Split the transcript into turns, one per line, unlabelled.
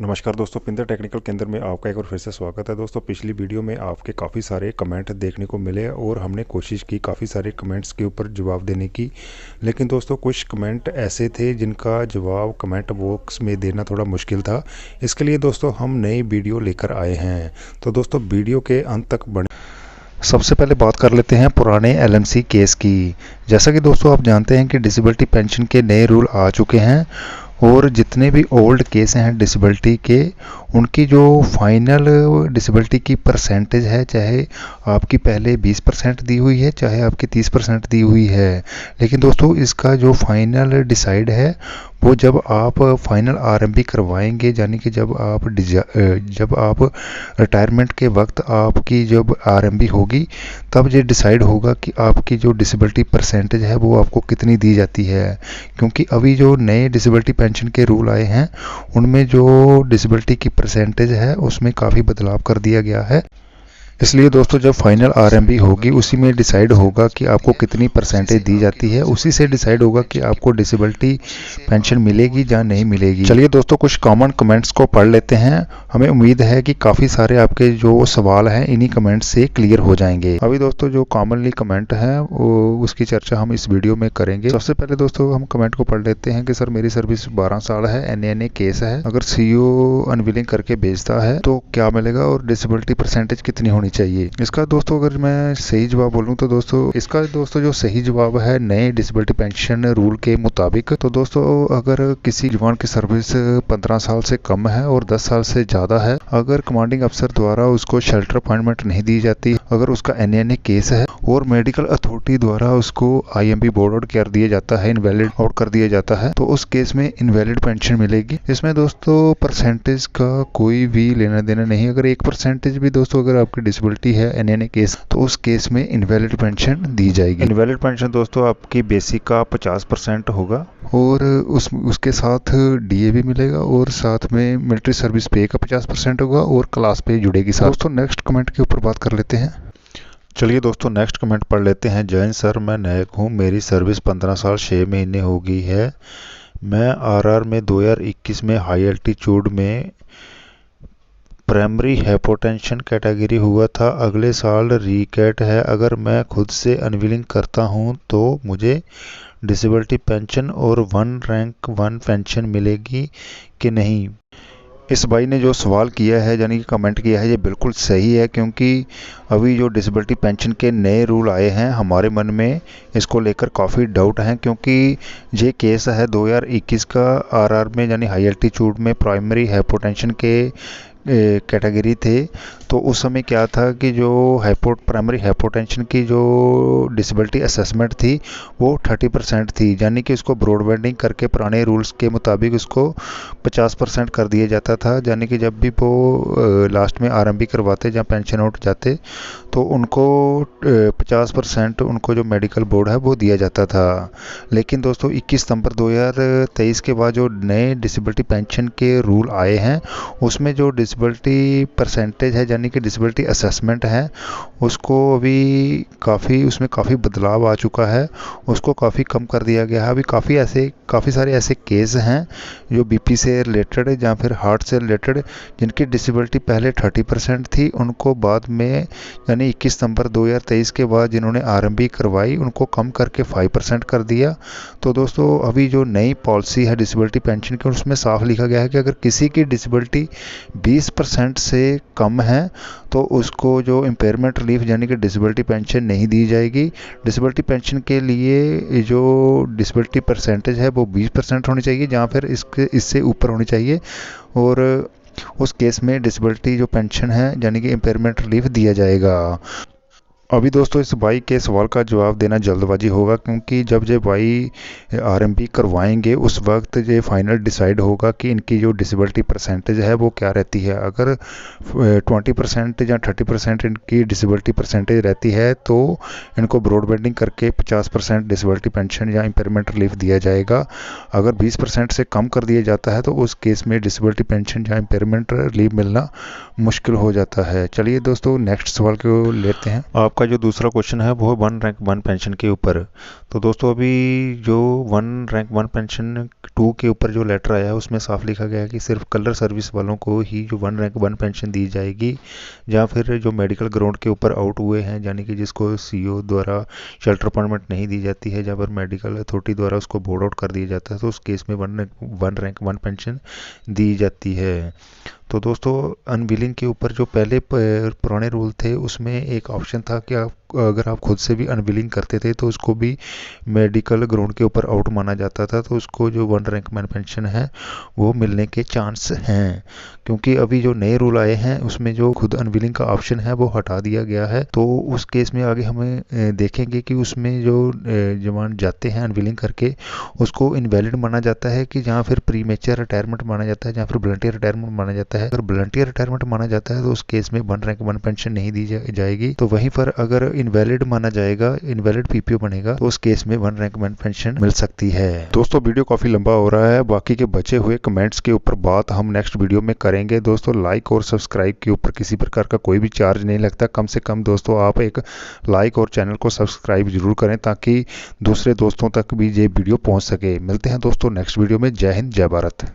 नमस्कार दोस्तों, पिंदर टेक्निकल केंद्र में आपका एक बार फिर से स्वागत है। दोस्तों, पिछली वीडियो में आपके काफ़ी सारे कमेंट देखने को मिले और हमने कोशिश की काफ़ी सारे कमेंट्स के ऊपर जवाब देने की, लेकिन दोस्तों कुछ कमेंट ऐसे थे जिनका जवाब कमेंट बॉक्स में देना थोड़ा मुश्किल था। इसके लिए दोस्तों हम नई वीडियो लेकर आए हैं, तो दोस्तों वीडियो के अंत तक बने। सबसे पहले बात कर लेते हैं पुराने एलएमसी केस की। जैसा कि दोस्तों आप जानते हैं कि डिसेबिलिटी पेंशन के नए रूल आ चुके हैं और जितने भी ओल्ड केस हैं डिसेबिलिटी के, उनकी जो फाइनल डिसेबिलिटी की परसेंटेज है, चाहे आपकी पहले 20% दी हुई है, चाहे आपकी 30% दी हुई है, लेकिन दोस्तों इसका जो फाइनल डिसाइड है वो जब आप फाइनल आरएमपी करवाएंगे, यानी कि जब आप रिटायरमेंट के वक्त आपकी जब आरएमपी होगी, तब ये डिसाइड होगा कि आपकी जो डिसेबिलिटी परसेंटेज है वो आपको कितनी दी जाती है। क्योंकि अभी जो नए डिसेबिलिटी पेंशन के रूल आए हैं उनमें जो डिसेबिलिटी की परसेंटेज है उसमें काफ़ी बदलाव कर दिया गया है। इसलिए दोस्तों जब फाइनल आरएमपी होगी उसी में डिसाइड होगा कि आपको कितनी परसेंटेज दी जाती है, उसी से डिसाइड होगा कि आपको डिसेबिलिटी पेंशन मिलेगी या नहीं मिलेगी। चलिए दोस्तों कुछ कॉमन कमेंट्स को पढ़ लेते हैं। हमें उम्मीद है कि काफ़ी सारे आपके जो सवाल हैं इन्हीं कमेंट्स से क्लियर हो जाएंगे। अभी दोस्तों जो कॉमनली कमेंट है उसकी चर्चा हम इस वीडियो में करेंगे। सबसे पहले दोस्तों हम कमेंट को पढ़ लेते हैं कि सर मेरी सर्विस 12 साल है, एनएनए केस है, अगर सीईओ अनविलिंग करके भेजता है तो क्या मिलेगा और डिसेबिलिटी परसेंटेज कितनी होनी चाहिए। इसका दोस्तों अगर मैं सही जवाब बोलूं तो दोस्तों जो सही जवाब है नए डिसेबिलिटी पेंशन रूल के मुताबिक, तो दोस्तों अगर किसी जवान की सर्विस 15 साल से कम है और 10 साल से ज़्यादा है, अगर कमांडिंग अफसर द्वारा उसको शेल्टर अपॉइंटमेंट नहीं दी जाती, अगर उसका एनएनए केस है और मेडिकल अथॉरिटी द्वारा उसको आईएमपी बोर्ड आउट कर दिया जाता है, इनवैलिड आउट कर दिया जाता है, तो उस केस में इनवैलिड पेंशन मिलेगी। इसमें दोस्तों परसेंटेज का कोई भी लेना देना नहीं। अगर 1% भी दोस्तों अगर आपकी डिसेबिलिटी है एनएनए केस, तो उस केस में इनवैलिड पेंशन दी जाएगी। इनवैलिड पेंशन दोस्तों आपकी बेसिक का 50% होगा और उसके साथ डीए भी मिलेगा और साथ में मिलिट्री सर्विस पे का 50% होगा और क्लास पे जुड़ेगी साथ। दोस्तों नेक्स्ट कमेंट के ऊपर बात कर लेते हैं। चलिए दोस्तों नेक्स्ट कमेंट पढ़ लेते हैं। जैन सर, मैं नायक हूँ, मेरी सर्विस 15 साल 6 महीने हो गई है। मैं आरआर में 2021 में हाई एल्टीट्यूड में प्राइमरी हाइपोटेंशन कैटेगरी हुआ था। अगले साल रीकैट है। अगर मैं खुद से अनविलिंग करता हूँ तो मुझे डिसेबिलिटी पेंशन और 1 रैंक 1 पेंशन मिलेगी कि नहीं। इस भाई ने जो सवाल किया है यानी कि कमेंट किया है, ये बिल्कुल सही है, क्योंकि अभी जो डिसेबिलिटी पेंशन के नए रूल आए हैं हमारे मन में इसको लेकर काफ़ी डाउट हैं, क्योंकि ये केस है 2021 का आरआर में, यानी हाई एल्टीट्यूड में प्राइमरी हाइपोटेंशन के कैटेगरी थे। तो उस समय क्या था कि जो प्राइमरी हाइपोटेंशन की जो डिसेबिलिटी असेसमेंट थी वो 30% थी, यानी कि उसको ब्रॉडबैंडिंग करके पुराने रूल्स के मुताबिक उसको 50% कर दिया जाता था। यानी कि जब भी वो लास्ट में आरएमपी करवाते या पेंशन आउट जाते तो उनको 50% उनको जो मेडिकल बोर्ड है वो दिया जाता था। लेकिन दोस्तों 21 सितंबर 2023 के बाद जो नए डिसेबिलिटी पेंशन के रूल आए हैं उसमें जो डिसेबिलिटी परसेंटेज है यानी कि डिसेबिलिटी असेसमेंट है उसको अभी उसमें काफ़ी बदलाव आ चुका है, उसको काफ़ी कम कर दिया गया है। अभी काफ़ी सारे ऐसे केस हैं जो बीपी से रिलेटेड या फिर हार्ट से रिलेटेड, जिनकी डिसेबिलिटी पहले 30% थी, उनको बाद में यानी 21 सितंबर 2023 के बाद जिन्होंने आरएमपी करवाई उनको कम करके 5% कर दिया। तो दोस्तों अभी जो नई पॉलिसी है डिसेबिलिटी पेंशन की उसमें साफ लिखा गया है कि अगर किसी की डिसेबिलिटी 20% से कम है तो उसको जो इम्पेयरमेंट रिलीफ यानी कि डिसेबिलिटी पेंशन नहीं दी जाएगी। डिसेबिलिटी पेंशन के लिए जो डिसेबिलिटी परसेंटेज है वो 20% होनी चाहिए या फिर इससे ऊपर होनी चाहिए, और उस केस में डिसेबिलिटी जो पेंशन है यानी कि इम्पेयरमेंट रिलीफ दिया जाएगा। अभी दोस्तों इस भाई के सवाल का जवाब देना जल्दबाजी होगा, क्योंकि जब ये भाई आरएमपी करवाएंगे उस वक्त ये फाइनल डिसाइड होगा कि इनकी जो डिसेबिलिटी परसेंटेज है वो क्या रहती है। अगर 20% या 30% इनकी डिसेबिलिटी परसेंटेज रहती है तो इनको ब्रॉडबैंडिंग करके 50% डिसेबिलिटी पेंशन या इम्पेयरमेंट रिलीफ दिया जाएगा। अगर 20% से कम कर दिया जाता है तो उस केस में डिसेबिलिटी पेंशन या इम्पेयरमेंट रिलीफ मिलना मुश्किल हो जाता है। चलिए दोस्तों नेक्स्ट सवाल को लेते हैं। आपका आपका जो दूसरा क्वेश्चन है वो है वन रैंक वन पेंशन के ऊपर। तो दोस्तों अभी जो one rank one pension two के ऊपर जो लेटर आया है उसमें साफ लिखा गया है कि सिर्फ कलर सर्विस वालों को ही जो वन रैंक वन पेंशन दी जाएगी, या फिर जो मेडिकल ग्राउंड के ऊपर आउट हुए हैं, यानी कि जिसको सीओ द्वारा शेल्टर परमिट नहीं दी जाती है, जहाँ पर मेडिकल अथॉरिटी द्वारा उसको बोर्ड आउट कर दिया जाता है, तो उस केस में वन रैंक वन पेंशन दी जाती है। तो दोस्तों अनविलिंग के ऊपर जो पहले पुराने रूल थे उसमें एक ऑप्शन था कि आप अगर आप खुद से भी अनविलिंग करते थे तो उसको भी मेडिकल ग्राउंड के ऊपर आउट माना जाता था, तो उसको जो वन रैंक मैन पेंशन है वो मिलने के चांस हैं। क्योंकि अभी जो नए रूल आए हैं उसमें जो खुद अनविलिंग का ऑप्शन है वो हटा दिया गया है, तो उस केस में आगे हमें देखेंगे कि उसमें जो जवान जाते हैं अनविलिंग करके उसको इनवैलिड माना जाता है कि जहाँ फिर प्रीमेच्योर रिटायरमेंट माना जाता है, जहाँ फिर वॉलंटियर रिटायरमेंट माना जाता है। अगर वॉलंटियर रिटायरमेंट माना जाता है तो उस केस में वन रैंक वन पेंशन नहीं दी जाएगी। तो वहीं पर अगर इनवैलिड माना जाएगा, इनवैलिड पीपीओ बनेगा, तो उस केस में वन रैंक वन पेंशन मिल सकती है। दोस्तों वीडियो काफी लंबा हो रहा है, बाकी के बचे हुए कमेंट्स के ऊपर बात हम नेक्स्ट वीडियो में करेंगे। दोस्तों लाइक और सब्सक्राइब के ऊपर किसी प्रकार का कोई भी चार्ज नहीं लगता। कम से कम दोस्तों आप एक लाइक और चैनल को सब्सक्राइब जरूर करें ताकि दूसरे दोस्तों तक भी ये वीडियो पहुंच सके। मिलते हैं दोस्तों नेक्स्ट वीडियो में। जय हिंद, जय भारत।